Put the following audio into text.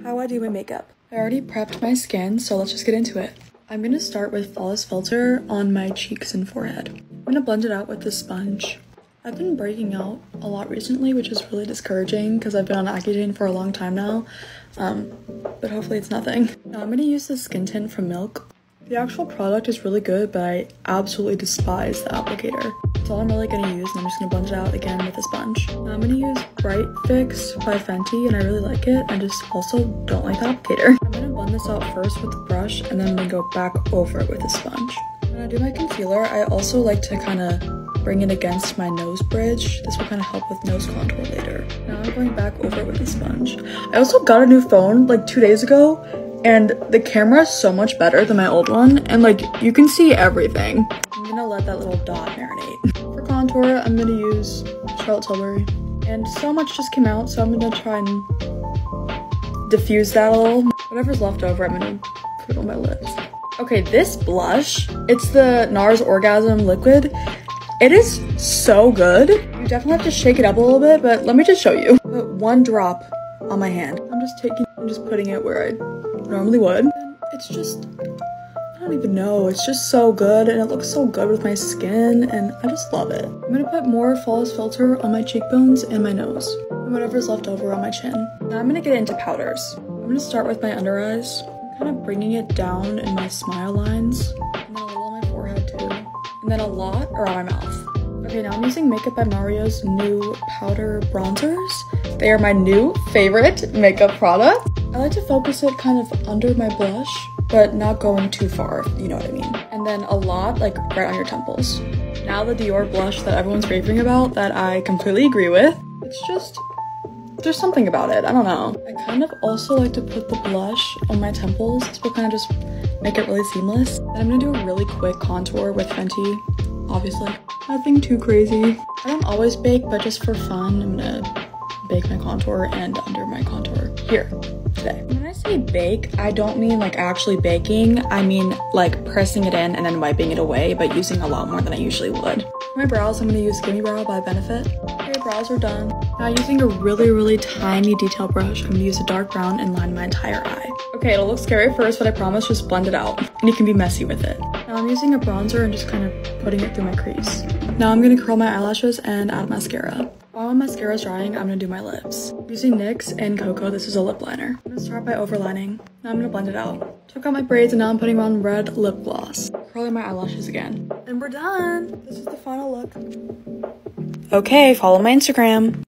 How I do my makeup. I already prepped my skin, so let's just get into it. I'm gonna start with Flawless Filter on my cheeks and forehead. I'm gonna blend it out with this sponge. I've been breaking out a lot recently, which is really discouraging because I've been on Accutane for a long time now, but hopefully it's nothing. Now I'm gonna use the skin tint from Milk. The actual product is really good, but I absolutely despise the applicator. That's all I'm really gonna use, and I'm just gonna blend it out again with a sponge. Now I'm gonna use Bright Fix by Fenty, and I really like it. I just also don't like the applicator. I'm gonna blend this out first with the brush, and then I'm gonna go back over it with a sponge. When I do my concealer, I also like to kind of bring it against my nose bridge. This will kind of help with nose contour later. Now I'm going back over it with a sponge. I also got a new phone like 2 days ago, and the camera is so much better than my old one, and like you can see everything. I'm gonna let that little dot marinate. For contour, I'm gonna use Charlotte Tilbury, and so much just came out, so I'm gonna try and diffuse that a little. Whatever's left over, I'm gonna put it on my lips. Okay, this blush, it's the NARS Orgasm Liquid. It is so good. You definitely have to shake it up a little bit, but let me just show you. Put one drop on my hand. I'm just putting it where I normally would. And it's just, I don't even know, it's just so good, and it looks so good with my skin, and I just love it. I'm gonna put more Flawless Filter on my cheekbones and my nose, and whatever's left over on my chin. Now I'm gonna get into powders. I'm gonna start with my under eyes. I'm kind of bringing it down in my smile lines, and then a little on my forehead too, and then a lot around my mouth. Okay, now I'm using Makeup by Mario's new powder bronzers. They are my new favorite makeup product. I like to focus it kind of under my blush, but not going too far, you know what I mean. And then a lot, like, right on your temples. Now the Dior blush that everyone's raving about, that I completely agree with. It's just, there's something about it, I don't know. I kind of also like to put the blush on my temples. This will kind of just make it really seamless. And I'm gonna do a really quick contour with Fenty, obviously. Nothing too crazy. I don't always bake, but just for fun, I'm gonna bake my contour and under my contour here today. When I say bake, I don't mean like actually baking. I mean like pressing it in and then wiping it away, but using a lot more than I usually would. For my brows, I'm gonna use Gimme Brow by Benefit. Okay, brows are done. Now using a really tiny detail brush, I'm gonna use a dark brown and line my entire eye. Okay, it'll look scary at first, but I promise just blend it out. And you can be messy with it. Now I'm using a bronzer and just kind of putting it through my crease. Now I'm gonna curl my eyelashes and add mascara. While my mascara is drying, I'm gonna do my lips. Using NYX and Cocoa, this is a lip liner. I'm gonna start by overlining. Now I'm gonna blend it out. Took out my braids and now I'm putting on red lip gloss. Curling my eyelashes again. And we're done! This is the final look. Okay, follow my Instagram.